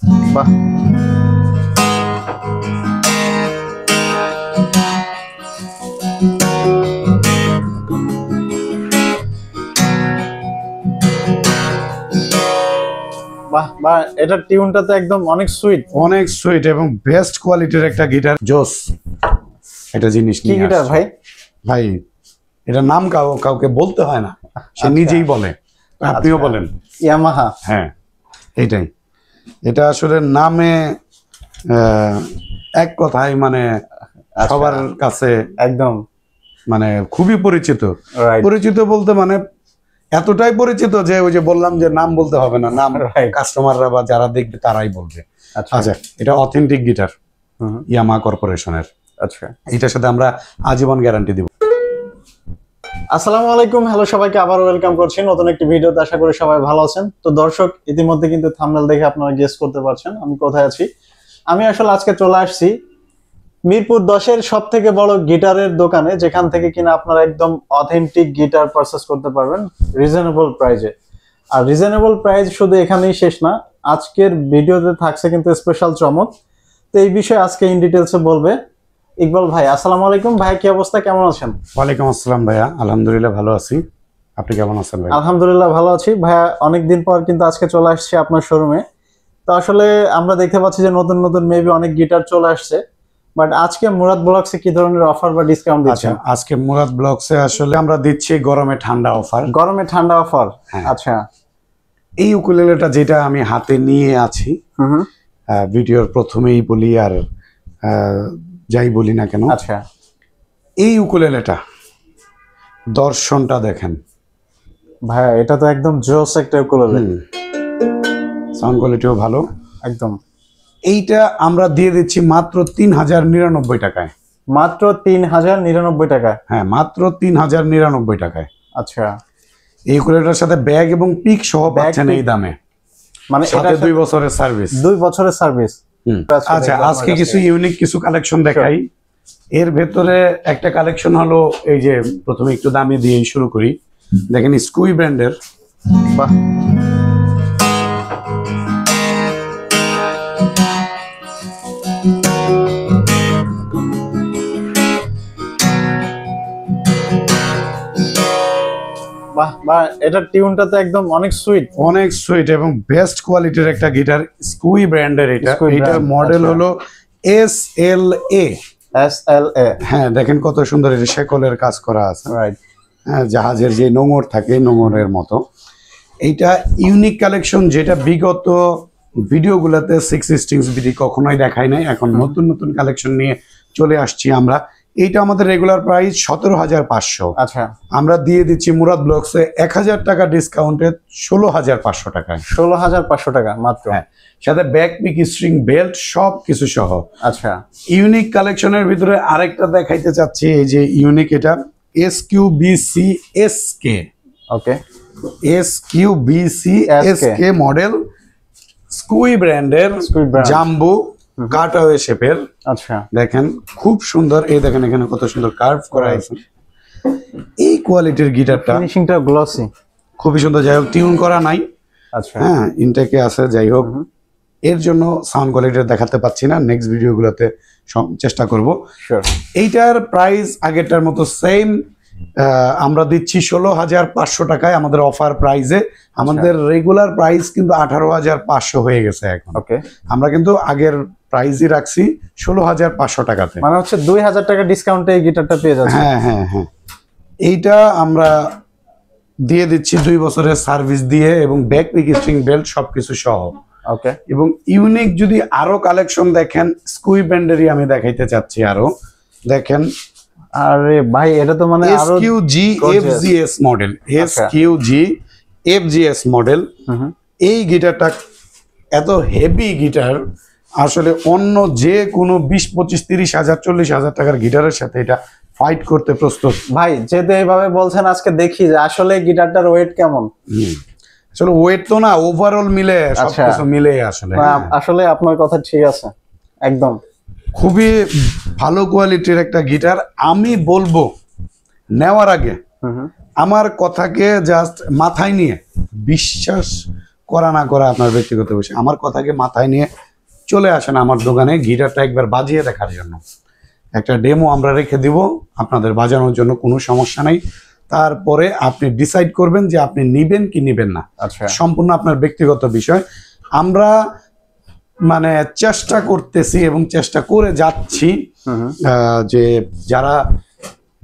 বাহ, বাহ বাহ, এটার টিউনটা তো একদম অনেক সুইট এবং বেস্ট কোয়ালিটির একটা গিটার। জোস একটা জিনিস কি গিটার ভাই? ভাই এটা নাম কাউকে বলতে হয় না, সে নিজেই বলে, আপনিও বলেন ইয়ামাহা। হ্যাঁ এটাই, এটা আসলে নামে এক কথায় মানে সবার কাছে একদম মানে খুবই পরিচিত। পরিচিত বলতে মানে এতটাই পরিচিত যে ওই যে বললাম যে নাম বলতে হবে না, নাম কাস্টমাররা বা যারা দেখবে তারাই বলবে। আচ্ছা, এটা অথেন্টিক গিটার ইয়ামাহা কর্পোরেশনের। আচ্ছা, এটার সাথে আমরা আজীবন গ্যারান্টি দিব। আসসালামু আলাইকুম, হ্যালো সবাইকে আবার ওয়েলকাম করছি নতুন একটি ভিডিওতে। আশা করি সবাই ভালো আছেন। তো দর্শক, ইতিমধ্যে কিন্তু থাম্বনেল দেখে আপনারা গেস করতে পারছেন আমি কোথায় আছি। আমি আসলে আজকে চলে আসছি মিরপুর 10-এর সব থেকে বড় গিটারের দোকানে, যেখান থেকে কিনা আপনারা একদম অথেন্টিক গিটার পারচেস করতে পারবেন রিজনেবল প্রাইজে। আর রিজনেবল প্রাইস শুধু এখানেই শেষ না, আজকের ভিডিওতে থাকছে কিন্তু স্পেশাল চমক। তো এই বিষয়ে আজকে ইন ডিটেলসে বলবে ইকবাল ভাই। আসসালামু আলাইকুম ভাই, কি অবস্থা, কেমন আছেন? ওয়ালাইকুম আসসালাম ভাইয়া, আলহামদুলিল্লাহ ভালো আছি, আপনি কেমন আছেন ভাই? আলহামদুলিল্লাহ ভালো আছি ভাইয়া। অনেকদিন পর কিন্তু আজকে চলে আসছি আপনার শোরুমে। তো আসলে আমরা দেখতে পাচ্ছি যে নতুন নতুন মেবি অনেক গিটার চলে আসছে, বাট আজকে মুরাদ ব্লগসে কি ধরনের অফার বা ডিসকাউন্ট দিচ্ছেন? আজকে মুরাদ ব্লগসে আসলে আমরা দিচ্ছি গরমে ঠান্ডা অফার। গরমে ঠান্ডা অফার? আচ্ছা, এই উকুলেলেটা যেটা আমি হাতে নিয়ে আছি, ভিডিওর প্রথমেই বলি আর যাই বলি না কেন, আচ্ছা, এই উকুলেলেটা দর্শনটা দেখেন ভাই, এটা তো একদম জোস একটা উকুলেলে, সাউন্ড কোয়ালিটিও ভালো একদম। এইটা আমরা দিয়ে দিচ্ছি মাত্র 3099 টাকায়। মাত্র 3099 টাকা? হ্যাঁ, মাত্র 3099 টাকায়। আচ্ছা, এই উকুলেলেটার সাথে ব্যাগ এবং পিক সহ পাচ্ছেন এই দামে, মানে সাথে 2 বছরের সার্ভিস। 2 বছরের সার্ভিস। আচ্ছা, আজকে কিছু ইউনিক কিছু কালেকশন দেখাই। এর ভেতরে একটা কালেকশন হলো, এই যে প্রথমে একটু দামি দিয়ে শুরু করি। দেখেন স্কুই ব্র্যান্ডের, বাহ, বাহ বাহ, এটার টিউনটা তো একদম অনেক সুইট এবং বেস্ট কোয়ালিটির একটা গিটার, স্কুই ব্র্যান্ডের। এটার মডেল হলো SLA। হ্যাঁ, দেখেন কত সুন্দর, এটা শেকলের কাজ করা আছে, হ্যাঁ, জাহাজের যে নোঙর থাকে নোঙরের মতো। এইটা ইউনিক কালেকশন, যেটা বিগত ভিডিওগুলোতে 6 স্ট্রিংস বিডি কখনোই দেখাই নাই। এখন নতুন নতুন কালেকশন নিয়ে চলে আসছি আমরা। এইটা আমাদের রেগুলার প্রাইস 17,500। আচ্ছা, আমরা দিয়ে দিচ্ছি মুরাদ ব্লগসে 1000 টাকা ডিসকাউন্টে 16,500 টাকায়। 16,500 টাকা মাত্র? হ্যাঁ, সাথে ব্যাক পিক, স্ট্রিং, বেল্ট সব কিছু সহ। আচ্ছা, ইউনিক কালেকশনের ভিতরে আরেকটা দেখাইতে চাচ্ছি, এই যে ইউনিক, এটা SQBC SK। ওকে, SQBC SK মডেল, স্কুই ব্র্যান্ডের, জাম্বু কাটওয়ে শেপের। আচ্ছা, দেখেন খুব সুন্দর, এই দেখেন এখানে কত সুন্দর কার্ভ করা আছে। এই কোয়ালিটির গিটারটা ফিনিশিংটা গ্লসি, খুবই সুন্দর। যাই হোক, টিউন করা নাই, আচ্ছা, হ্যাঁ, ইনটেকে আছে। যাই হোক, এর জন্য সাউন্ড কোয়ালিটি দেখাতে পাচ্ছি না, নেক্সট ভিডিওগুলোতে চেষ্টা করব। এইটার প্রাইস আগেরটার মতো সেম, আমরা দিচ্ছি 16,500 টাকায় আমাদের অফার প্রাইসে। আমাদের রেগুলার প্রাইস কিন্তু 18,500 হয়ে গেছে এখন। ওকে, আমরা কিন্তু আগের প্রাইসই রাখছি 16,500 টাকাতে, মানে হচ্ছে 2,000 টাকা ডিসকাউন্টে এই গিটারটা পেয়ে যাচ্ছে। হ্যাঁ হ্যাঁ হ্যাঁ, এইটা আমরা দিয়ে দিচ্ছি 2 বছরের সার্ভিস দিয়ে এবং ব্যাক পিক, স্ট্রিং, বেল্ট সবকিছু সহ। ওকে, এবং ইউনিক যদি আরো কালেকশন দেখেন, স্কুই ব্র্যান্ডেরই আমি দেখাইতে চাচ্ছি আরো। দেখেন, আরে ভাই, এটা তো মানে আরো SQG FGS model, SQG FGS model. এই গিটারটা এত হেভি গিটার, আসলে অন্য যে কোনো 20, 25, 30 হাজার, 40 হাজার টাকার গিটারের সাথে এটা ফাইট করতে প্রস্তুত। ভাই, যেহেতু এইভাবে বলছেন, আজকে দেখি যে আসলে গিটারটার ওয়েট কেমন। আসলে ওয়েট তো না, ওভারঅল মিলে সবকিছু মিলে আসলে। আসলে আপনার কথা ঠিক আছে, একদম খুবই ভালো কোয়ালিটির একটা গিটার। আমি বলবো নেওয়ার আগে আমার কথাকে জাস্ট মাথায় নিয়ে বিশ্বাস করা না করা আপনার ব্যক্তিগত বিষয়। আমার কথাকে মাথায় নিয়ে চলে আসেন আমার দোকানে গিটারটা একবার বাজিয়ে দেখার জন্য। একটা ডেমো আমরা রেখে দিব আপনাদের বাজানোর জন্য, কোনো সমস্যা নেই। তারপরে আপনি ডিসাইড করবেন যে আপনি নিবেন কি নিবেন না। আচ্ছা, সম্পূর্ণ আপনার ব্যক্তিগত বিষয়। আমরা মানে চেষ্টা করতেছি এবং চেষ্টা করে যাচ্ছি যে যারা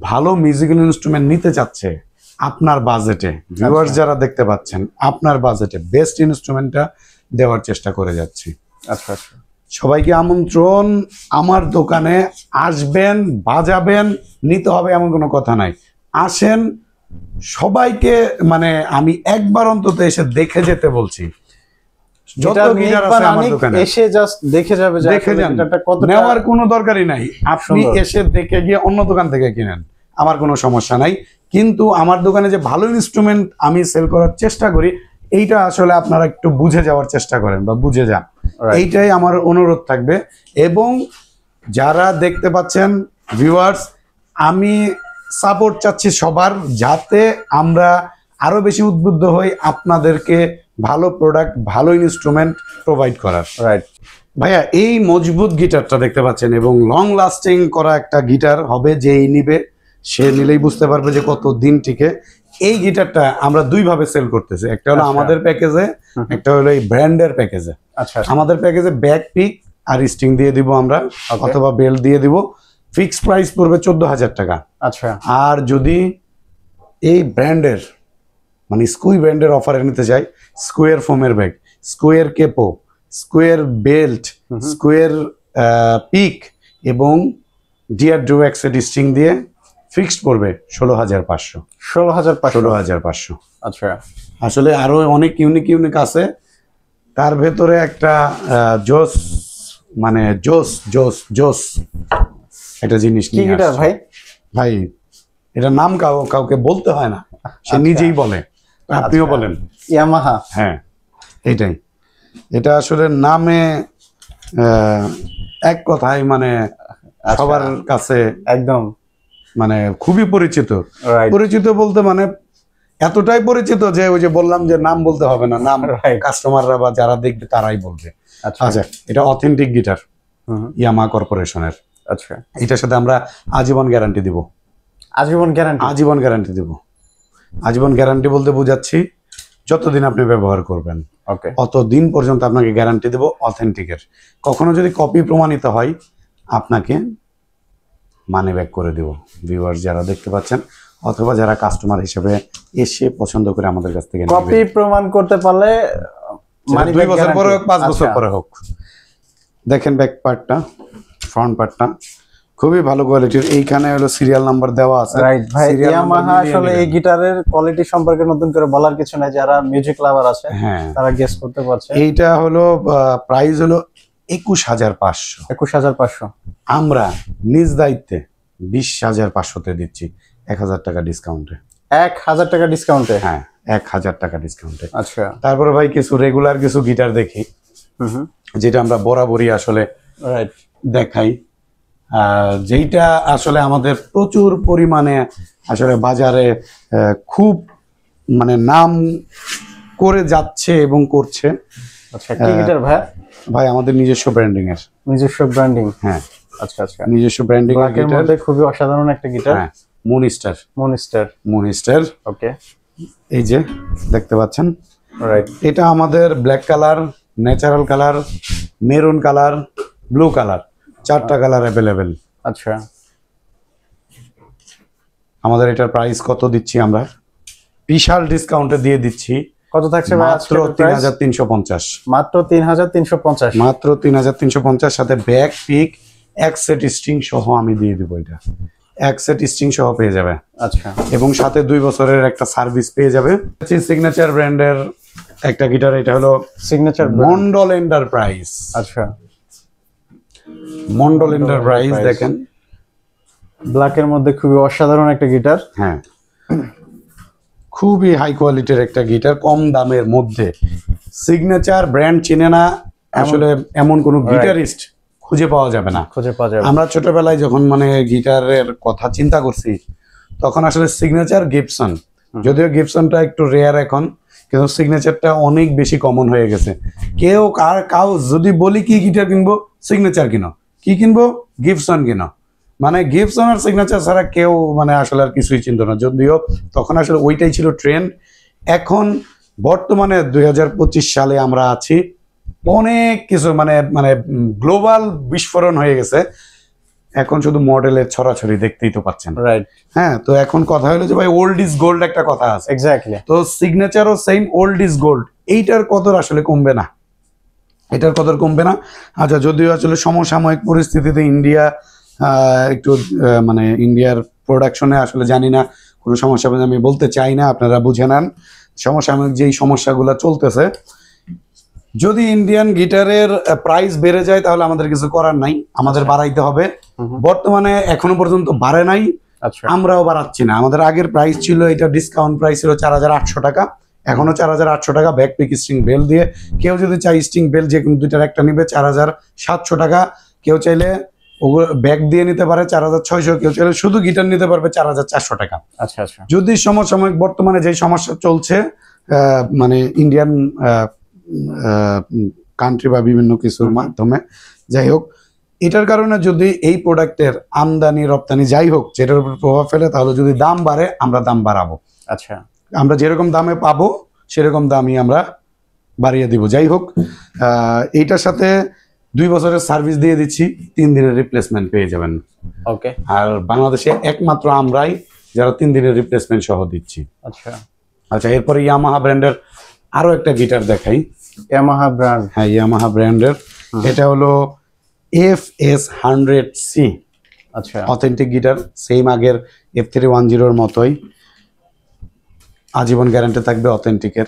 ভালো মিউজিক্যাল ইনস্ট্রুমেন্ট নিতে চাচ্ছে আপনার বাজেটে, ভিউয়ার্স যারা দেখতে পাচ্ছেন আপনার বাজেটে বেস্ট ইনস্ট্রুমেন্টটা দেওয়ার চেষ্টা করে যাচ্ছি। আচ্ছা আচ্ছা, সবাইকে আমন্ত্রণ, আমার দোকানে আসবেন, বাজাবেন, নিতে হবে এমন কোনো কথা নাই। আসেন, সবাইকে মানে আমি একবার অন্তত এসে দেখে যেতে বলছি। যত গিটার আছে আমার দোকানে এসে জাস্ট দেখে যাবে, দেখে যান, নেওয়ার কোনো দরকারই নাই। আপনি এসে দেখে গিয়ে অন্য দোকান থেকে কিনেন, আমার কোনো সমস্যা নাই। কিন্তু আমার দোকানে যে ভালো ইনস্ট্রুমেন্ট আমি সেল করার চেষ্টা করি, এইটা আসলে আপনারা একটু বুঝে যাওয়ার চেষ্টা করেন বা বুঝে যান, এইটাই আমার অনুরোধ থাকবে। এবং যারা দেখতে পাচ্ছেন ভিউয়ার্স, আমি সাপোর্ট চাচ্ছি সবার, যাতে আমরা আরো বেশি উদ্বুদ্ধ হই আপনাদেরকে ভালো প্রোডাক্ট, ভালো ইনস্ট্রুমেন্ট প্রোভাইড করার। রাইট ভাইয়া, এই মজবুত গিটারটা দেখতে পাচ্ছেন এবং লং লাস্টিং করা একটা গিটার হবে, যেই নিবে সে নিলেই বুঝতে পারবে যে কত দিন টিকে। এই গিটারটা আমরা দুই ভাবে সেল করতেছি, একটা হলো আমাদের প্যাকেজে, একটা হলো এই ব্র্যান্ডের প্যাকেজে। আচ্ছা, আমাদের প্যাকেজে ব্যাক পিক আর স্ট্রিং দিয়ে দিব আমরা, অথবা বেল দিয়ে দিব। ফিক্সড প্রাইস পড়বে 14,000 টাকা। আচ্ছা, আর যদি এই ব্র্যান্ডের মানে স্কুই ব্র্যান্ডের অফারে নিতে চাই, স্কোয়ার ফোমের ব্যাগ, স্কোয়ার কেপো, স্কোয়ার বেল্ট, স্কোয়ার পিক এবং ডিআর ড্রো এক্সেট স্ট্রিং দিয়ে ফিক্সড পড়বে 16,500। 16,500। আচ্ছা, আসলে আরো অনেক ইউনিক আছে, তার ভেতরে একটা জোস মানে জোস জোস জোস একটা জিনিস কি গিটার ভাই? ভাই এটা নাম কাউকে বলতে হয় না, সে নিজেই বলে, আপনিও বলেন। ইয়ামাহা। হ্যাঁ, এটাই। এটা আসলে নামে এক কথায় মানে সবার কাছে একদম মানে খুবই পরিচিত। পরিচিত বলতে মানে এতটাই পরিচিত যে ওই যে বললাম যে নাম বলতে হবে না, নাম কাস্টমাররা বা যারা দেখবে তারাই বলবে। আচ্ছা, এটা অথেন্টিক গিটার, ইয়ামাহা কর্পোরেশনের। আচ্ছা, এটার সাথে আমরা আজীবন গ্যারান্টি দিব। আজীবন গ্যারান্টি? আজীবন গ্যারান্টি দিব। আজীবন গ্যারান্টি বলতে বোঝাচ্ছি যতদিন আপনি ব্যবহার করবেন অতদিন পর্যন্ত আপনাকে গ্যারান্টি দেব অথেন্টিকের। কখনো যদি কপি প্রমাণিত হয় আপনাকে মানি ব্যাক করে দেব। ভিউয়ার্স যারা দেখতে পাচ্ছেন অথবা যারা কাস্টমার হিসেবে এসে পছন্দ করে আমাদের কাছ থেকে কপি প্রমাণ করতে পারলে মানি ব্যাক 2 বছর পরে হোক, 5 বছর পরে হোক। দেখেন ব্যাক পার্টটা, ফ্রন্ট পার্টটা খুবই ভালো কোয়ালিটির। এইখানে হলো সিরিয়াল নাম্বার দেওয়া আছে। রাইট ভাই, ইয়ামাহা আসলে এই গিটারের কোয়ালিটি সম্পর্কে নতুন করে বলার কিছু নাই, যারা মিউজিক লাভার আছে তারা গেস করতে পারছে। এইটা হলো প্রাইস হলো 21,500। 21,500 আমরা নিজ দায়িত্বে 20,500 তে দিচ্ছি, 1,000 টাকা ডিসকাউন্টে। 1,000 টাকা ডিসকাউন্টে? হ্যাঁ, 1,000 টাকা ডিসকাউন্টে। আচ্ছা, তারপরে ভাই কিছু রেগুলার কিছু গিটার দেখি, যেটা আমরা বরাবরই আসলে দেখাই, যেইটা আসলে আমাদের প্রচুর পরিমাণে আসলে বাজারে খুব মানে নাম করে যাচ্ছে এবং করছে। আচ্ছা, কি গিটার ভাই? ভাই আমাদের নিজস্ব ব্র্যান্ডিং এর। নিজস্ব ব্র্যান্ডিং? হ্যাঁ। আচ্ছা আচ্ছা, নিজস্ব ব্র্যান্ডিং এর গিটার, মধ্যে খুবই অসাধারণ একটা গিটার। হ্যাঁ, মুনস্টার। ওকে, এই যে দেখতে পাচ্ছেন, রাইট। এটা আমাদের black colour, natural colour, maroon colour, blue colour, 4টা কালার অ্যাভেলেবেল। আচ্ছা, আমাদের এটার প্রাইস কত দিচ্ছি আমরা? বিশাল ডিসকাউন্টে দিয়ে দিচ্ছি। কত থাকছে ভাই? মাত্র 3,350। মাত্র 3,350? মাত্র 3,350, সাথে ব্যাক পিক এক সেট স্ট্রিং সহ আমি দিয়ে দিব। এটা এক সেট স্ট্রিং সহ পেয়ে যাবে। আচ্ছা, এবং সাথে 2 বছরের একটা সার্ভিস পেয়ে যাবে। সিগনেচার ব্র্যান্ডের একটা গিটার, এটা হলো সিগনেচার মন্ডল এন্টারপ্রাইজ। আচ্ছা, মন্ডল এন্টারপ্রাইজ দেখেন, ব্ল্যাকের মধ্যে খুবই অসাধারণ একটা গিটার। হ্যাঁ, খুবই হাই কোয়ালিটির একটা গিটার, কম দামের মধ্যে। সিগনেচার ব্র্যান্ড চিনে না আসলে এমন কোনো গিটারিস্ট খুঁজে পাওয়া যাবে না। আমরা ছোটবেলায় যখন মানে গিটারের কথা চিন্তা করছি তখন আসলে সিগনেচার, গিবসন, যদিও গিবসনটা একটু রেয়ার এখন, কিন্তু সিগনেচারটা অনেক বেশি কমন হয়ে গেছে। কাউ যদি বলি কি গিটার কিনবো, সিগনেচার কিনো, কি কিনবো, গিবসন কিনো, মানে গিবসন আর সিগনেচার ছাড়া কেউ মানে আসলে আর কিছুই চিনতো না। যদিও তখন আসলে ওইটাই ছিল ট্রেন্ড। এখন বর্তমানে 2025 সালে আমরা আছি, অনেক কিছু মানে মানে গ্লোবাল বিস্ফোরণ হয়ে গেছে। এখন শুধু মডেলের ছড়াছড়ি দেখতেই তো পাচ্ছেন, রাইট? হ্যাঁ, তো এখন কথা হলো যে ভাই ওল্ড ইজ গোল্ড একটা কথা আছে। এক্স্যাক্টলি। তো সিগনেচারও সেম, ওল্ড ইজ গোল্ড, এইটার কদর আসলে কমবে না, এটার কদর কমবে না। আচ্ছা, যদিও আসলে সমসাময়িক পরিস্থিতিতে ইন্ডিয়া একটু মানে ইন্ডিয়ার প্রোডাকশনে আসলে জানি না, কোনো সমস্যা আমি বলতে চাই না, আপনারা বুঝে নেন সমসাময়িক যেই সমস্যাগুলো চলতেছে। যদি ইন্ডিয়ান গিটারের প্রাইস বেড়ে যায় তাহলে আমাদের কিছু করার নাই, আমাদের বাড়াইতে হবে। বর্তমানে এখনো পর্যন্ত বাড়ে নাই, আমরাও বাড়াচ্ছি না। আমাদের আগের প্রাইস ছিল, এটা ডিসকাউন্ট প্রাইস ছিল 4800 টাকা, এখনো 4800 টাকা। ব্যাক পিক স্ট্রিং বেল দিয়ে কেউ যদি চাই স্ট্রিং বেল যে কোনো দুইটার একটা নিবে 4700 টাকা, কেউ চাইলে ওগুলো ব্যাক দিয়ে নিতে পারে 4600, কেউ চাইলে শুধু গিটার নিতে পারবে 4400 টাকা। আচ্ছা আচ্ছা। যদি সমসাময়িক বর্তমানে যে সমস্যা চলছে মানে ইন্ডিয়ান কান্ট্রি বা বিভিন্ন কিছুর মাধ্যমে, যাই হোক, এটার কারণে যদি এই প্রোডাক্টের আমদানি রপ্তানি যাই হোক যেটার উপর প্রভাব ফেলে, তাহলে যদি দাম বাড়ে আমরা দাম বাড়াবো। আচ্ছা, আমরা যেরকম দামে পাবো সেরকম দামই আমরা বাড়িয়ে দিব। যাই হোক, এইটার সাথে 2 বছরের সার্ভিস দিয়ে দিচ্ছি, 3 দিনের রিপ্লেসমেন্ট পেয়ে যাবেন। ওকে। আর বাংলাদেশে একমাত্র আমরাই যারা 3 দিনের রিপ্লেসমেন্ট সহ দিচ্ছি। আচ্ছা আচ্ছা, এরপরে ইয়ামাহা ব্র্যান্ডের আরো একটা গিটার দেখাই। Yamaha brand? হ্যাঁ, ইয়ামাহা ব্র্যান্ডের। এটা হলো FS100C। আচ্ছা, অথেন্টিক গিটার, সেম আগের F310 মতোই, আজীবন গ্যারান্টি থাকবে অথেন্টিকের।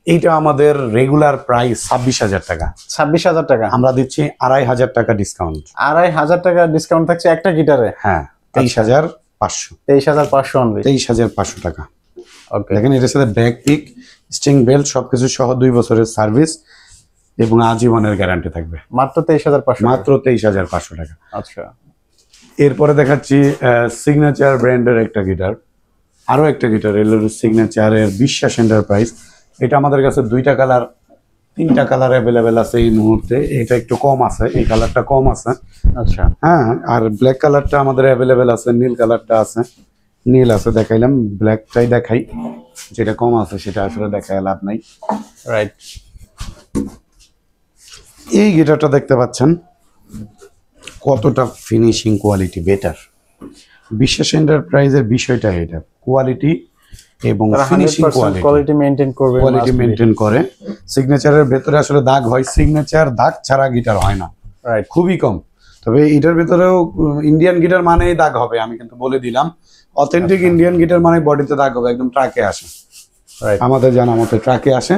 এইটা আমাদের রেগুলার প্রাইস 26,000 টাকা। 26,000 টাকা? আমরা দিচ্ছি 2500 টাকা ডিসকাউন্ট। 2500 টাকা ডিসকাউন্ট থাকছে একটা গিটারে? হ্যাঁ, 23,500। 23,500 অনলি? 23,500 টাকা। ওকে। দেখেন, এটার সাথে ব্যাক পিক, স্ট্রিং বেল্ট সবকিছু সহ 2 বছরের সার্ভিস এবং আজীবনের গ্যারান্টি থাকবে। মাত্র 23,500? মাত্র 23,500 টাকা। আচ্ছা, এরপরে দেখাচ্ছি সিগনেচার ব্র্যান্ডের একটা গিটার, আরো একটা গিটার এলো সিগনেচারের বিশ্বাস এন্টারপ্রাইজ। এটা আমাদের কাছে 2টা কালার 3টা কালার অ্যাভেলেবেল আছে এই মুহূর্তে। এটা একটু কম আছে, এই কালারটা কম আছে। আচ্ছা, হ্যাঁ, আর ব্ল্যাক কালারটা আমাদের অ্যাভেলেবেল আছে, নীল কালারটা আছে, নীল আছে দেখাইলাম, ব্ল্যাকটাই দেখাই, যেটা কম আছে সেটা আসলে দেখায় লাভ নাই। রাইট। এই গিটারটা দেখতে পাচ্ছেন কতটা ফিনিশিং কোয়ালিটি বেটার। বিশ্বাস এন্টারপ্রাইজের বিষয়টা এটা, কোয়ালিটি এবং ফিনিশিং কোয়ালিটি মেইনটেইন করবে, কোয়ালিটি মেইনটেইন করে। সিগনেচারের ভেতরে আসলে দাগ হয়, সিগনেচার দাগ ছাড়া গিটার হয় না, রাইট, খুবই কম। তবে এটার ভেতরেও ইন্ডিয়ান গিটার মানেই দাগ হবে, আমি কিন্তু বলে দিলাম। অথেন্টিক ইন্ডিয়ান গিটার মানে বডিতে দাগ হবে, একদম ট্রাকে আসে, আমাদের জানা মতো ট্রাকে আসে।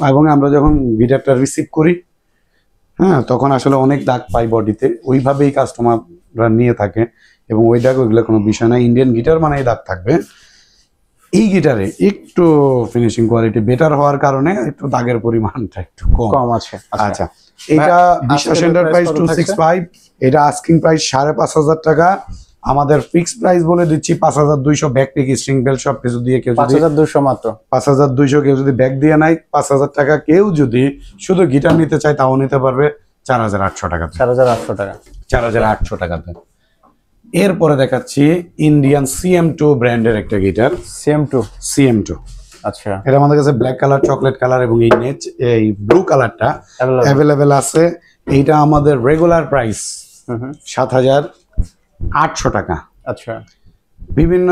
এবং আমরা যখন গিটারটা রিসিভ করি, হ্যাঁ, তখন আসলে অনেক দাগ পাই বডিতে, ওইভাবেই কাস্টমাররা নিয়ে থাকে এবং ওই দাগ ওইগুলো কোনো বিষয় না। ইন্ডিয়ান গিটার মানে দাগ থাকবে। এই গিটারে একটু ফিনিশিং কোয়ালিটি বেটার হওয়ার কারণে একটু দাগের পরিমাণটা একটু কম আছে। আচ্ছা, এটা বিশ্বাস এন্টারপ্রাইজ 265, এটা আস্কিং প্রাইস 5,500 টাকা। আমাদের ফিক্সড প্রাইস বলে দিচ্ছি 5,200, ব্যাক পিক স্ট্রিং বেল সব কিছু দিয়ে। কেউ 5,200 মাত্র? 5,200। কেউ যদি ব্যাক দিয়ে নেয় 5,000 টাকা। কেউ যদি শুধু গিটার নিতে চায় তাও নিতে পারবে 4,800 টাকা। 4,800 টাকা? 4,800 টাকাতে। এরপরে দেখাচ্ছি ইন্ডিয়ান CM2 ব্র্যান্ডের একটা গিটার। CM2। আচ্ছা, এটা আমাদের কাছে ব্ল্যাক কালার, চকলেট কালার এবং এই ব্লু কালারটা অ্যাভেলেবেল আছে। এইটা আমাদের রেগুলার প্রাইস 7,800 টাকা। আচ্ছা, বিভিন্ন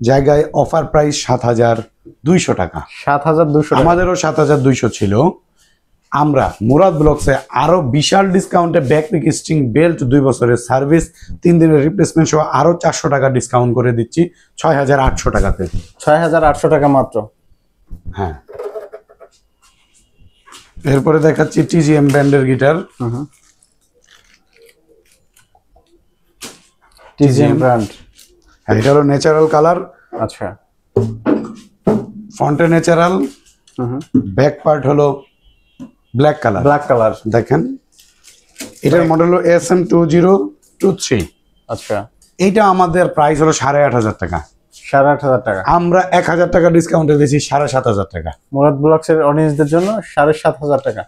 জায়গায় অফার প্রাইস 7,200 টাকা। 7,200? আমাদেরও 7,200 ছিল। আমরা মুরাদ ব্লগসে আরো বিশাল ডিসকাউন্টে ব্যাক পিক স্ট্রিং বেল্ট, 2 বছরের সার্ভিস, 3 দিনের রিপ্লেসমেন্ট সহ আরো 400 টাকা ডিসকাউন্ট করে দিচ্ছি 6,800 টাকাতে। 6,800 টাকা মাত্র? হ্যাঁ। এরপরে দেখাচ্ছি TGM ব্র্যান্ডের গিটার। TGM brand? হ্যাঁ, এটা হলো ন্যাচারাল কালার। আচ্ছা, ফ্রন্টে ন্যাচারাল, ব্যাক পার্ট হলো ব্ল্যাক কালার। দেখেন, এটার মডেল হলো SM2023। আচ্ছা, এইটা আমাদের প্রাইস হলো 8,500 টাকা। 8,500 টাকা। আমরা 1000 টাকা ডিসকাউন্টে দিচ্ছি 7,500 টাকা। মুরাদ ব্লগসের অডিয়েন্সদের জন্য 7,500 টাকা।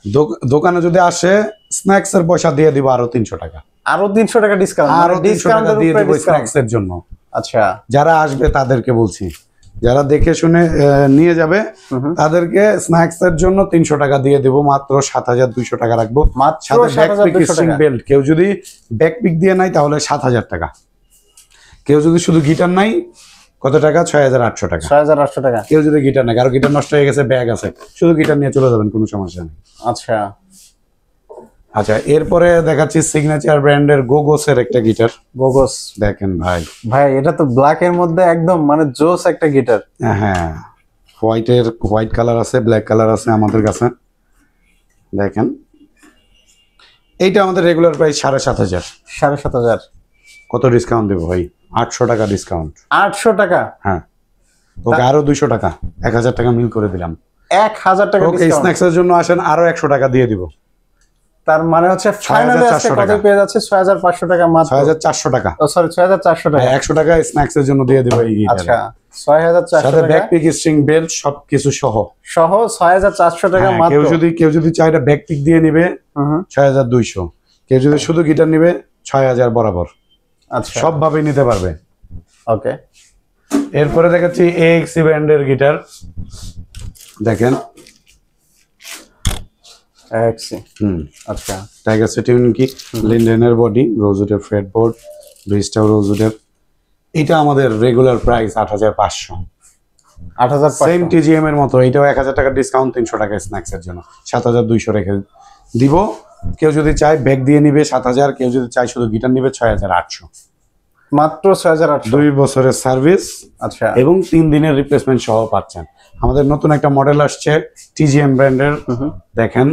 দোকানে যদি আসে স্ন্যাক্স এর পয়সা দিয়ে দিব আরো 300 টাকা। আরো 300 টাকা ডিসকাউন্ট, আরো 300 টাকা দিয়ে দিব স্ন্যাক্স এর জন্য। আচ্ছা, যারা আসবে তাদেরকে বলছি, যারা দেখে শুনে নিয়ে যাবে তাদেরকে স্ন্যাক্স এর জন্য 300 টাকা দিয়ে দেব, মাত্র 7,200 টাকা রাখবো। মাত্র সাথে ব্যাকপিক 7,200 স্ট্রিং টাকা। বেল্ট, কেউ যদি ব্যাকপিক দিয়ে নাই তাহলে 7,000 টাকা। কেউ যদি শুধু গিটার নাই কত টাকা? 6,800 টাকা। 6,800 টাকা। কেউ যদি গিটার নাই, কারো গিটার নষ্ট হয়ে গেছে, ব্যাগ আছে, শুধু গিটার নিয়ে চলে যাবেন, কোনো সমস্যা নেই। আচ্ছা আচ্ছা, এরপরে দেখাচ্ছি সিগনেচার ব্র্যান্ডের গোগোসের একটা গিটার। গোগোস দেখেন ভাই, ভাই এটা তো ব্ল্যাক এর মধ্যে একদম মানে জোস একটা গিটার। হ্যাঁ, হোয়াইট কালার আছে, ব্ল্যাক কালার আছে আমাদের কাছে। দেখেন, এইটা আমাদের রেগুলার প্রাইস 7,500। 7,500। কত ডিসকাউন্ট দেবো ভাই? 800 টাকা ডিসকাউন্ট। 800 টাকা? হ্যাঁ, ওকে আরো 200 টাকা, 1,000 টাকা মিল করে দিলাম। 1,000 টাকা ওকে, ডিসকাউন্ট। স্ন্যাক্স এর জন্য আসেন, আরো 100 টাকা দিয়ে দিব। তার মানে হচ্ছে ফাইনালি আজকে 6,400 কত টাকা। পেয়ে যাচ্ছে? 6,500 টাকা মাত্র। 6,400 টাকা। ও সরি, 6,400 টাকা। 100 টাকা স্ন্যাক্স এর জন্য দিয়ে দিব এই গিটার। আচ্ছা, 6,400 সাথে টাকা ব্যাকপিক স্ট্রিং বেল্ট সবকিছু সহ সহ 6,400 টাকা হ্যাঁ, মাত্র। কেউ যদি চায় এটা ব্যাকপিক দিয়ে নিবে 6,200। কেউ যদি শুধু গিটার নিবে 6,000 বরাবর। আচ্ছা, সব ভাবে নিতে পারবে। ওকে। এরপরে দেখাচ্ছি AXC ব্র্যান্ডের গিটার। দেখেন, AXC। হুম, আচ্ছা, টাইগার সেটিউন কি লিন্ডেনের বডি, রোজউডের ফ্রেটবোর্ড, ব্রিজটাও রোজউডের। এটা আমাদের রেগুলার প্রাইস 8,500। 8,500। সেম TGM এর মতো, এটাও 1,000 টাকা ডিসকাউন্ট, 300 টাকা স্ন্যাক্স এর জন্য 7,200 রেখে দিব। কেউ যদি চায় ব্যাগ দিয়ে নিবে 7,000, কেউ যদি চায় শুধু গিটার নিবে 6,800। মাত্র 6,800। 2 বছরের সার্ভিস, আচ্ছা, এবং 3 দিনের রিপ্লেসমেন্ট সহ পাচ্ছেন। আমাদের নতুন একটা মডেল আসছে TGM ব্র্যান্ডের। দেখেন,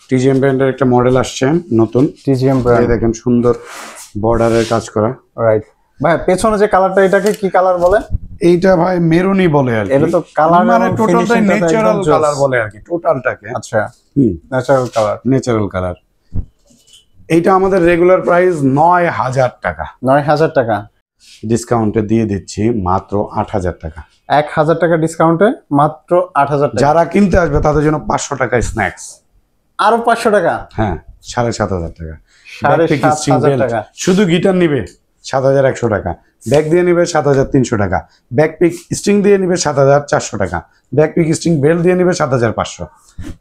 TGM ব্র্যান্ডের একটা মডেল আসছে নতুন। TGM brand. দেখেন, সুন্দর বর্ডারের কাজ করা। রাইট ভাই, পেছনে যে কালারটা, এটাকে কি কালার বলে? এইটা ভাই মেরুনি বলে আর কি। এটা তো কালার মানে টোটালটাই ন্যাচারাল কালার বলে আর কি, টোটালটাকে। আচ্ছা, ন্যাচারাল কালার। Natural colour. এইটা আমাদের রেগুলার প্রাইস 9,000 টাকা। 9,000 টাকা ডিসকাউন্টে দিয়ে দিচ্ছি মাত্র 8,000 টাকা। 1,000 টাকা ডিসকাউন্টে মাত্র 8,000 টাকা। যারা কিনতে আসবে তাদের জন্য 500 টাকা স্ন্যাক্স। আরো 500 টাকা। হ্যাঁ, 7,500 টাকা। 7,500 টাকা। শুধু গিটার নিবে 7,100 টাকা, ব্যাগ দিয়ে নিবে 7,300 টাকা, ব্যাকপিক স্ট্রিং দিয়ে নিবে 7,400 টাকা, ব্যাকপিক স্ট্রিং বেল্ট দিয়ে নিবে 7,500।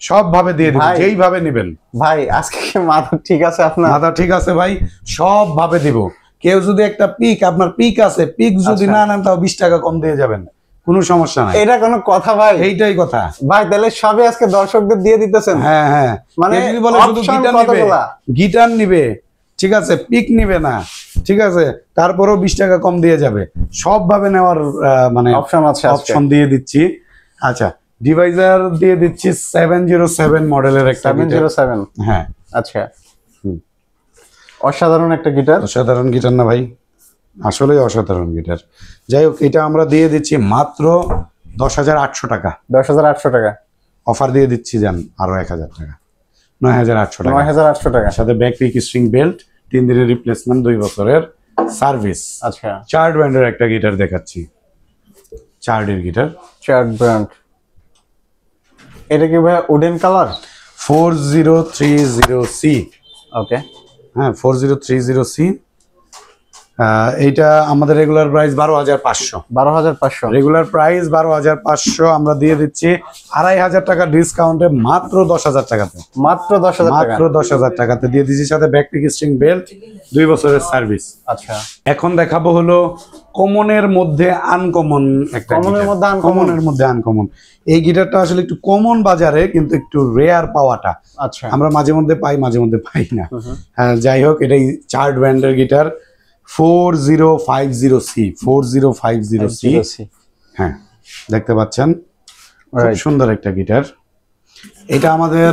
সব ভাবে দিয়ে দিবেন, ভাই, যেইভাবে নিবেন। ভাই আজকে কি মাথা ঠিক আছে আপনার? মাথা ঠিক আছে ভাই, সব ভাবে দিব। কেউ যদি একটা পিক, আপনার পিক আছে, পিক যদি না নেন তাও 20 টাকা কম দিয়ে যাবেন, কোনো সমস্যা নাই। এটা কোনো কথা ভাই? এইটাই কথা ভাই, তাহলে সবই আজকে দর্শকদের দিয়ে দিতেছেন? হ্যাঁ হ্যাঁ, মানে কেউ যদি বলে শুধু option গিটার নিবে, কতগুলা? গিটার নিবে, ঠিক আছে, পিক নিবে না, ঠিক আছে, তারপরেও 20 টাকা কম দিয়ে যাবে। সব ভাবে নেওয়ার মানে অপশন আছে, অপশন দিয়ে দিচ্ছি। আচ্ছা, ডিভাইজার দিয়ে দিচ্ছি 707 মডেলের একটা গিটার। 707। হ্যাঁ, আচ্ছা, অসাধারণ একটা গিটার। অসাধারণ গিটার না ভাই, আসলেই অসাধারণ গিটার। যাই হোক, এটা আমরা দিয়ে দিচ্ছি মাত্র 10,800 টাকা। 10,800 টাকা অফার দিয়ে দিচ্ছি, যান আরো 1,000 টাকা, 9,800 টাকা। 9,800 টাকা। সাথে ব্যাকপিক স্ট্রিং বেল্ট, 3 দিনের রিপ্লেসমেন্ট, 2 বছরের সার্ভিস। আচ্ছা, চার্ড ব্র্যান্ডের একটা গিটার দেখাচ্ছি, চার্ডের গিটার। Chart brand. এটা কি ভাই উডেন কালার? 4030C। ওকে, হ্যাঁ, 4030C। এইটা আমাদের রেগুলার প্রাইস 12,500। 12,500। রেগুলার প্রাইস 12,500, আমরা দিয়ে দিচ্ছি 2,500 টাকা ডিসকাউন্টে মাত্র 10,000 টাকাতে। মাত্র 10,000 টাকা। মাত্র 10,000 টাকাতে দিয়ে দিচ্ছি, সাথে ব্যাকপিক স্ট্রিং বেল্ট, 2 বছরের সার্ভিস। আচ্ছা, এখন দেখাবো হলো কমনের মধ্যে আনকমন একটা কমনের গিটার। মধ্যে uncommon? কমনের মধ্যে আনকমন। এই গিটারটা আসলে একটু কমন বাজারে, কিন্তু একটু রেয়ার পাওয়াটা। আচ্ছা, আমরা মাঝে মধ্যে পাই, মাঝে মধ্যে পাই না। হ্যাঁ, যাই হোক, এটাই চার্ট ব্র্যান্ডের গিটার 4050C। 4050C। হ্যাঁ, দেখতে পাচ্ছেন, খুব সুন্দর একটা গিটার। এটা আমাদের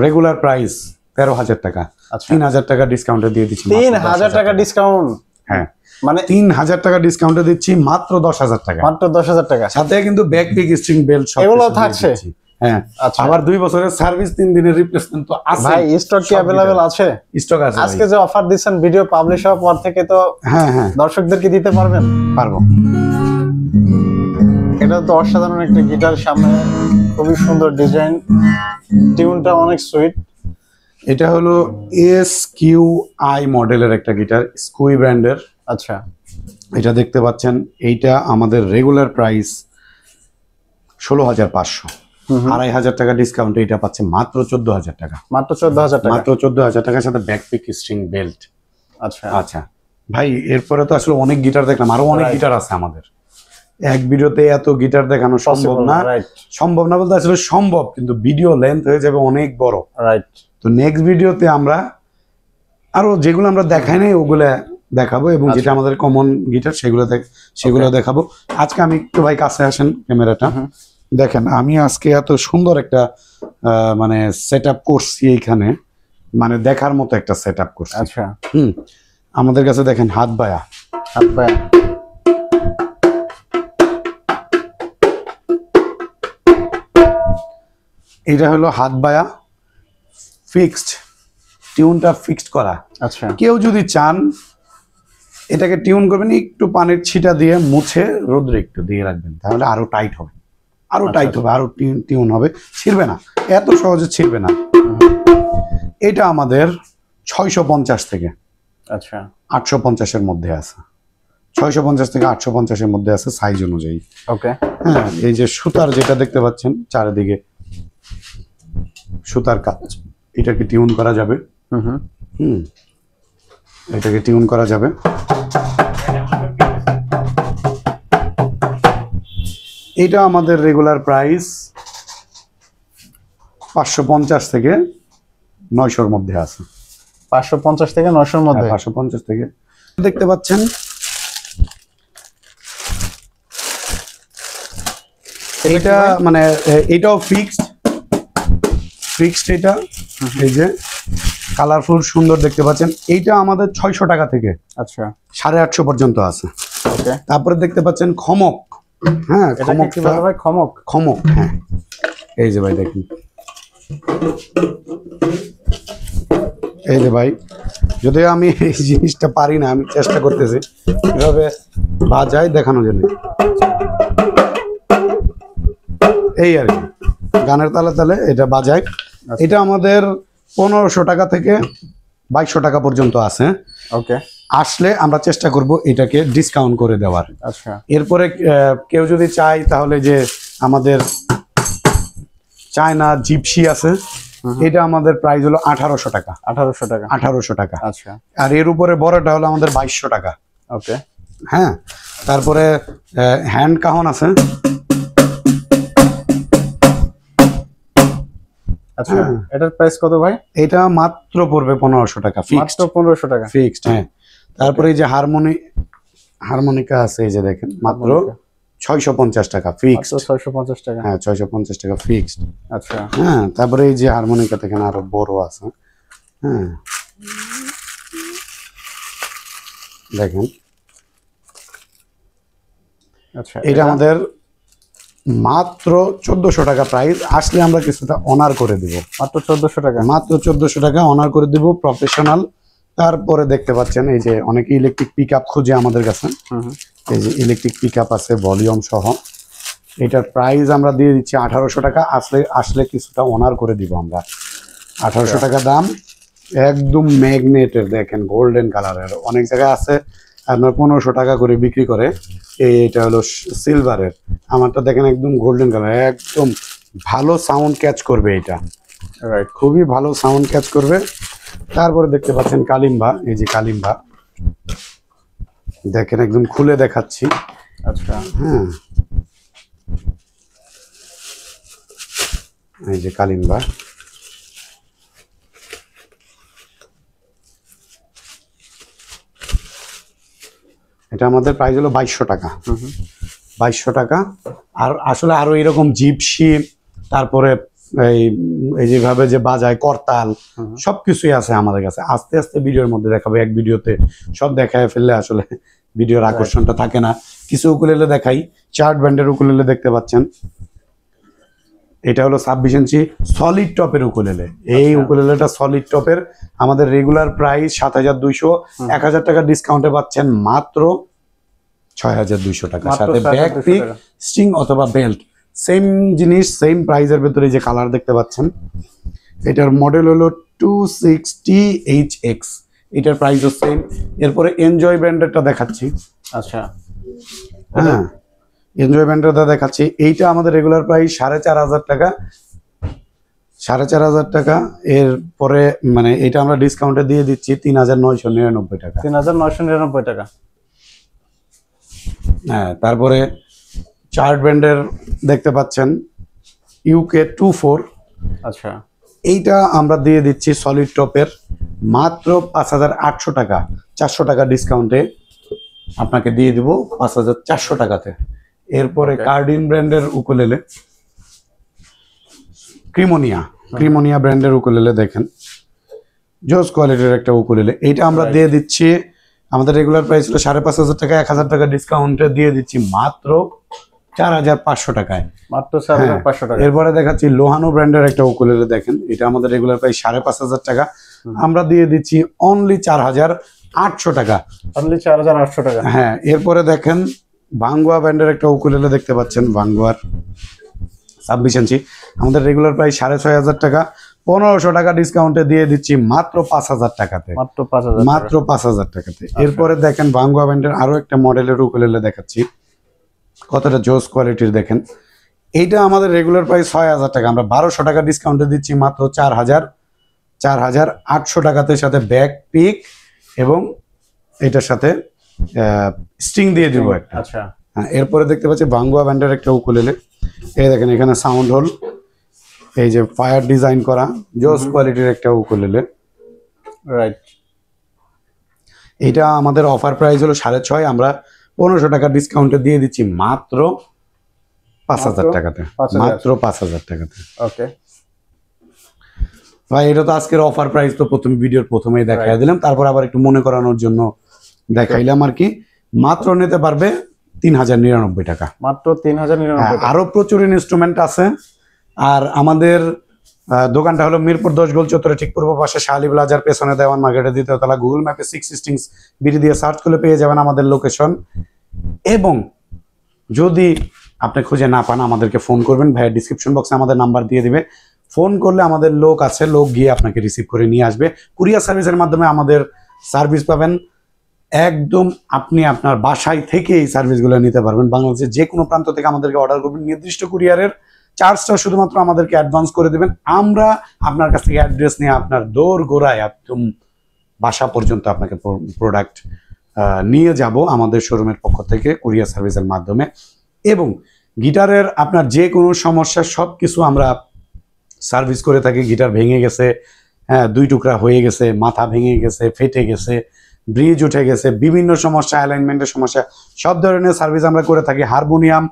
রেগুলার প্রাইস 13,000 টাকা। 3,000 টাকা ডিসকাউন্টে দিয়ে দিচ্ছি। 3,000 টাকা ডিসকাউন্ট? হ্যাঁ, মানে 3,000 টাকা ডিসকাউন্টে দিচ্ছি মাত্র 10,000 টাকা। মাত্র 10,000 টাকা। সাথে কিন্তু ব্যাকপিক স্ট্রিং বেল্ট সব এগুলো থাকছে? হ্যাঁ আবার 2 বছরের সার্ভিস 3 দিনের রিপ্লেসমেন্ট তো আছে ভাই। স্টক কি अवेलेबल আছে? স্টক আছে। আজকে যে অফার দিবেন ভিডিও পাবলিশ হওয়ার পর থেকে তো হ্যাঁ দর্শকদেরকে দিতে পারবেন? পারবো। এটা তো অসাধারণ একটা গিটার, সামনে খুবই সুন্দর ডিজাইন, টিউনটা অনেক সুইট। এটা হলো SQI মডেলের একটা গিটার, স্কুই ব্র্যান্ডের। আচ্ছা, এটা দেখতে পাচ্ছেন, এইটা আমাদের রেগুলার প্রাইস 16,500, 2,500 টাকা ডিসকাউন্ট এটা পাচ্ছে মাত্র 14,000 টাকা। মাত্র 14,000 টাকা? মাত্র 14,000 টাকার সাথে ব্যাকপিক স্ট্রিং বেল্ট। আচ্ছা আচ্ছা ভাই, এরপরে তো আসলে অনেক গিটার দেখলাম, আরো অনেক গিটার আছে আমাদের। এক ভিডিওতে এত গিটার দেখানো সম্ভব না। সম্ভব না বলতে আসলে সম্ভব, কিন্তু ভিডিও লেন্থ হয়ে যাবে অনেক বড়। রাইট। তো নেক্সট ভিডিওতে আমরা আরো যেগুলো আমরা দেখাই নাই ওগুলা দেখাবো, এবং যেটা আমাদের কমন গিটার সেগুলো দেখাবো। আজকে আমি একটু ভাই কাছে আসেন ক্যামেরাটা দেখেন। আমি আজকে এত সুন্দর একটা মানে সেট আপ করছি এইখানে, মানে দেখার মতো একটা সেট আপ করছি। আচ্ছা আমাদের কাছে দেখেন হাত বায়া। এটা হলো হাত বায়া ফিক্সড, টিউনটা ফিক্সড করা। আচ্ছা, কেউ যদি চান এটাকে টিউন করবেন, একটু পানির ছিটা দিয়ে মুছে রোদ্রে একটু দিয়ে রাখবেন, তাহলে আরো টাইট হবে, আরো টাইট হবে, আরো টিউন হবে, ছিড়বে না, এত সহজে ছিড়বে না। এটা আমাদের 650 থেকে 850-এর মধ্যে আছে। 650 থেকে 850-এর মধ্যে আছে সাইজ অনুযায়ী। ওকে। হ্যাঁ, এই যে সুতার যেটা দেখতে পাচ্ছেন চারিদিকে সুতার কাজ, এটাকে টিউন করা যাবে। এটাকে টিউন করা যাবে। এটা আমাদের রেগুলার প্রাইস 550 থেকে 900-এর মধ্যে আছে। 550 থেকে 900-এর মধ্যে? 550 থেকে। দেখতে পাচ্ছেন এটা মানে এটাও ফিক্সড। এটা এই যে কালারফুল সুন্দর দেখতে পাচ্ছেন, এইটা আমাদের 600 টাকা থেকে আচ্ছা 850 পর্যন্ত আছে। ওকে। তারপরে দেখতে পাচ্ছেন খমক। হ্যাঁ, খমক কি ভাই? খমক। হ্যাঁ, এই যে ভাই দেখুন, এই যে ভাই, যদি আমি এই জিনিসটা পারি না, আমি চেষ্টা করতেছি কিভাবে বাজায় দেখানোর জন্য। এই আর কি, গানের তালে তালে এটা বাজায়। এটা আমাদের 1500 টাকা থেকে 2200 টাকা পর্যন্ত আছে। ওকে। আসলে আমরা চেষ্টা করব এটাকে ডিসকাউন্ট করে দেওয়ার। আচ্ছা, এরপরে কেউ যদি চায় তাহলে যে আমাদের চায়না জিপসি আছে, এটা আমাদের প্রাইস হলো 1800 টাকা। 1800 টাকা। আচ্ছা। আর এর উপরে বড়টা হলো আমাদের 2200 টাকা। ওকে। হ্যাঁ, তারপরে হ্যান্ড কাহন আছে। আচ্ছা, এটার প্রাইস কত ভাই? এটা মাত্র পড়বে 1500 টাকা ফিক্সড। মাত্র 1500 টাকা ফিক্সড। হ্যাঁ, তারপরে এই যে হারমোনিকা আছে, এই যে দেখেন মাত্র 650 টাকা ফিক্সড। 650 টাকা? হ্যাঁ, 650 টাকা ফিক্সড। আচ্ছা। হ্যাঁ, তারপরে এই যে হারমোনিকা দেখেন আরো বড় আছে। হ্যাঁ, দেখেন আচ্ছা, এটা আমাদের মাত্র 1400 টাকা প্রাইস। আসলে আমরা কিছুটা অনার করে দিব। মাত্র 1400 টাকা? মাত্র 1400 টাকা অনার করে দিব, প্রফেশনাল। তারপরে দেখতে পাচ্ছেন এই যে অনেকে ইলেকট্রিক পিকআপ খুঁজে আমাদের কাছে। এই যে ইলেকট্রিক পিকআপ আছে ভলিউম সহ, এটার প্রাইস আমরা দিয়ে দিচ্ছি 1800 টাকা। আসলে কিছুটা অনার করে দিব আমরা। 1800 টাকা দাম, একদম ম্যাগনেটের, দেখেন গোল্ডেন কালারের। অনেক জায়গায় আছে আপনার 1500 টাকা করে বিক্রি করে। এটা হলো সিলভারের, আমারটা দেখেন একদম গোল্ডেন কালার, একদম ভালো সাউন্ড ক্যাচ করবে এটা। রাইট, খুবই ভালো সাউন্ড ক্যাচ করবে। তারপরে দেখতে পাচ্ছেন কালিম্বা, এই যে কালিম্বা দেখেন, একদম খুলে দেখাচ্ছি। আচ্ছা। হ্যাঁ, এই যে কালিম্বা, এটা আমাদের প্রাইস হলো 2200 টাকা। 2200 টাকা। আর আসলে আরো এরকম জিপসি, তারপরে এই যেভাবে যে বাজায় করতাল, সবকিছুই আছে আমাদের কাছে। আস্তে আস্তে ভিডিওর মধ্যে দেখাবো, এক ভিডিওতে সব দেখায় ফেললে আসলে ভিডিওর আকর্ষণটা থাকে না। কিছু উকুলেলে দেখাই, চার্ট ব্যান্ডের উকুলেলে দেখতে পাচ্ছেন, এটা হলো 26 ইঞ্চি সলিড টপের উকুলেলে। এই উকুলেলেটা সলিড টপের, আমাদের রেগুলার প্রাইস 7200, 1000 টাকা ডিসকাউন্টে পাচ্ছেন মাত্র 6200 টাকা, সাথে ব্যাক পিক, স্ট্রিং অথবা বেল্ট, সেম জিনিস সেম প্রাইসের ভিতরে যে কালার দেখতে পাচ্ছেন। এটার মডেল হলো 260HX, এটার প্রাইসও সেম। এরপরে এনজয় ব্র্যান্ডেরটা দেখাচ্ছি। আচ্ছা, হ্যাঁ, এনজয় ব্র্যান্ডেরটা দেখাচ্ছি। এইটা আমাদের রেগুলার প্রাইস 4500 টাকা, 4500 টাকা। এরপরে মানে এটা আমরা ডিসকাউন্টে দিয়ে দিচ্ছি 3999 টাকা, 3999 টাকা। হ্যাঁ, তারপরে চার্ট ব্র্যান্ডের দেখতে পাচ্ছেন UK24। আচ্ছা, এইটা আমরা দিয়ে দিচ্ছি সলিড টপের মাত্র 5800 টাকা, 400 টাকা ডিসকাউন্টে আপনাকে দিয়ে দিব 5400 টাকাতে। এরপরে কার্ডিন ব্র্যান্ডের উকুলেলে, ক্রিমোনিয়া ব্র্যান্ডের উকুলেলে দেখেন, জোস কোয়ালিটির একটা উকুলেলে। এইটা আমরা দিয়ে দিচ্ছি, আমাদের রেগুলার প্রাইস ছিল 5500 টাকা, 1000 টাকা ডিসকাউন্টে দিয়ে দিচ্ছি মাত্র 4500 টাকায়, মাত্র 4500 টাকা। এরপরে দেখাচ্ছি লোহানো ব্র্যান্ডের একটা উকুলেলে দেখেন, এটা আমাদের রেগুলার প্রাইস 5500 টাকা, আমরা দিয়ে দিচ্ছি অনলি 4800 টাকা, অনলি 4800 টাকা। হ্যাঁ, এরপরে দেখেন ভাঙ্গুয়া ব্র্যান্ডের একটা উকুলেলে দেখতে পাচ্ছেন, ভাঙ্গুয়ার 26 ইঞ্চি, আমাদের রেগুলার প্রাইস 6500 টাকা, 1500 টাকা ডিসকাউন্টে দিয়ে দিচ্ছি মাত্র 5000 টাকাতে, মাত্র 5000 টাকাতে। এরপরে দেখেন ভাঙ্গুয়া ব্র্যান্ডের আরো একটা মডেলের উকুলেলে দেখাচ্ছি, কতটা জোস কোয়ালিটির দেখেন। এইটা আমাদের রেগুলার প্রাইস 6000 টাকা, আমরা 1200 টাকা ডিসকাউন্টে দিচ্ছি মাত্র 4800 টাকাতে, সাথে ব্যাক পিক এবং এটার সাথে স্ট্রিং দিয়ে দিব একটা। আচ্ছা, হ্যাঁ, এরপরে দেখতে পাচ্ছি ভাঙ্গুয়া ব্র্যান্ডের একটা উকুলেলে, এই দেখেন এখানে সাউন্ড হোল, এই যে ফায়ার ডিজাইন করা জোস কোয়ালিটির একটা উকুলেলে, রাইট। এটা আমাদের অফার প্রাইস হলো 6,500, আমরা 1500 টাকা ডিসকাউন্টে দিয়ে দিচ্ছি মাত্র 5000 টাকাতে, মাত্র 5000 টাকাতে। ওকে ভাই, এটা তো আজকের অফার প্রাইস, তো প্রথম ভিডিওর প্রথমেই দেখাই দিলাম, তারপর আবার একটু মনে করানোর জন্য দেখাইলাম আর কি। মাত্র নিতে পারবে 3099 টাকা, মাত্র 3099 টাকা। আরো প্রচুর ইনস্ট্রুমেন্ট আছে। আর আমাদের দোকানটা হলো মিরপুর 10 গোল চত্বরে ঠিক পূর্ব পাশে শাহালি প্লাজার পেছনে দেওয়ান মার্কেটের দ্বিতীয় তলা। গুগল ম্যাপে 6 স্টিংস বিডি দিয়ে সার্চ করলে পেয়ে যাবেন আমাদের লোকেশন। এবং যদি আপনি খুঁজে না পান, আমাদেরকে ফোন করবেন, ভাইয়া ডিসক্রিপশন বক্সে আমাদের নাম্বার দিয়ে দিবে, ফোন করলে আমাদের লোক আছে, লোক গিয়ে আপনাকে রিসিভ করে নিয়ে আসবে। কুরিয়ার সার্ভিসের মাধ্যমে আমাদের সার্ভিস পাবেন, একদম আপনি আপনার বাসায় থেকে এই সার্ভিসগুলো নিতে পারবেন। বাংলাদেশের যে কোনো প্রান্ত থেকে আমাদেরকে অর্ডার করবেন, নির্দিষ্ট কুরিয়ারের চার্জটা শুধুমাত্র আমাদেরকে অ্যাডভান্স করে দেবেন, আমরা আপনার কাছ থেকে অ্যাড্রেস নিয়ে আপনার দৌড় গোড়ায় একদম বাসা পর্যন্ত আপনাকে প্রোডাক্ট নিয়ে যাব আমাদের শোরুমের পক্ষ থেকে কুরিয়ার সার্ভিসের মাধ্যমে। এবং গিটারের আপনার যে কোনো সমস্যা সব কিছু আমরা সার্ভিস করে থাকি। গিটার ভেঙে গেছে, হ্যাঁ, 2 টুকরা হয়ে গেছে, মাথা ভেঙে গেছে, ফেটে গেছে, ব্রিজ উঠে গেছে, বিভিন্ন সমস্যা, অ্যালাইনমেন্টের সমস্যা, সব ধরনের সার্ভিস আমরা করে থাকি। হারমোনিয়াম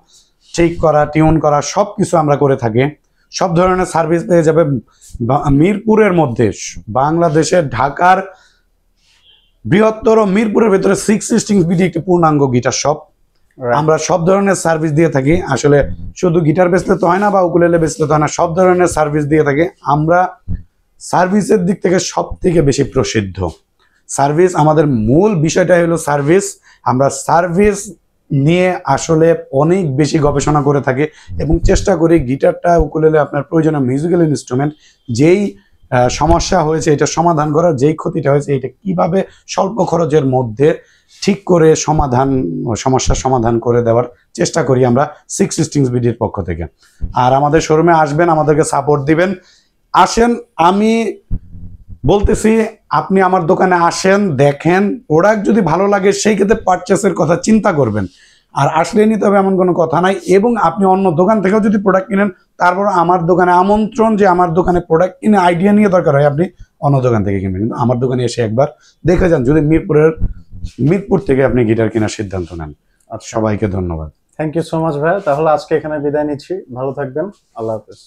ঠিক করা, টিউন করা, সব কিছু আমরা করে থাকি। সব ধরনের সার্ভিস পেয়ে যাবে মিরপুরের মধ্যে, বাংলাদেশের ঢাকার বৃহত্তর মিরপুরের ভেতরে 6 স্টিংস বিডি একটি পূর্ণাঙ্গ গিটার শপ। আমরা সব ধরনের সার্ভিস দিয়ে থাকি। আসলে শুধু গিটার বেচলে তো হয় না, বা উকুলেলে বেচলে তো হয় না, সব ধরনের সার্ভিস দিয়ে থাকি আমরা। সার্ভিসের দিক থেকে সব থেকে বেশি প্রসিদ্ধ সার্ভিস, আমাদের মূল বিষয়টাই হলো সার্ভিস। আমরা সার্ভিস নিয়ে আসলে অনেক বেশি গবেষণা করে থাকি এবং চেষ্টা করি গিটারটা, উকুলেলে আপনার প্রয়োজনীয় মিউজিক্যাল ইনস্ট্রুমেন্ট, যেই সমস্যা হয়েছে এটা সমাধান করার, যেই ক্ষতিটা হয়েছে এটা কিভাবে স্বল্প খরচের মধ্যে ঠিক করে সমস্যার সমাধান করে দেওয়ার চেষ্টা করি আমরা 6 স্টিংস বিডির পক্ষ থেকে। আর আমাদের শোরুমে আসবেন, আমাদেরকে সাপোর্ট দিবেন। আসেন, আমি বলতেছি আপনি আমার দোকানে আসেন, দেখেন, প্রোডাক্ট যদি ভালো লাগে সেই ক্ষেত্রে পারচেসের কথা চিন্তা করবেন। আর আসলে নিতে হবে এমন কোনো কথা নাই। এবং আপনি অন্য দোকান থেকেও যদি প্রোডাক্ট কিনেন, তারপর আমার দোকানে আমন্ত্রণ যে আমার দোকানে প্রোডাক্ট কিনে আইডিয়া নিয়ে দরকার হয় আপনি অন্য দোকান থেকে কিনবেন, কিন্তু আমার দোকানে এসে একবার দেখে যান যদি মিরপুর থেকে আপনি গিটার কেনার সিদ্ধান্ত নেন। সবাইকে ধন্যবাদ। থ্যাংক ইউ সো মাচ ভাইয়া। তাহলে আজকে এখানে বিদায় নিচ্ছি, ভালো থাকবেন, আল্লাহ হাফেজ।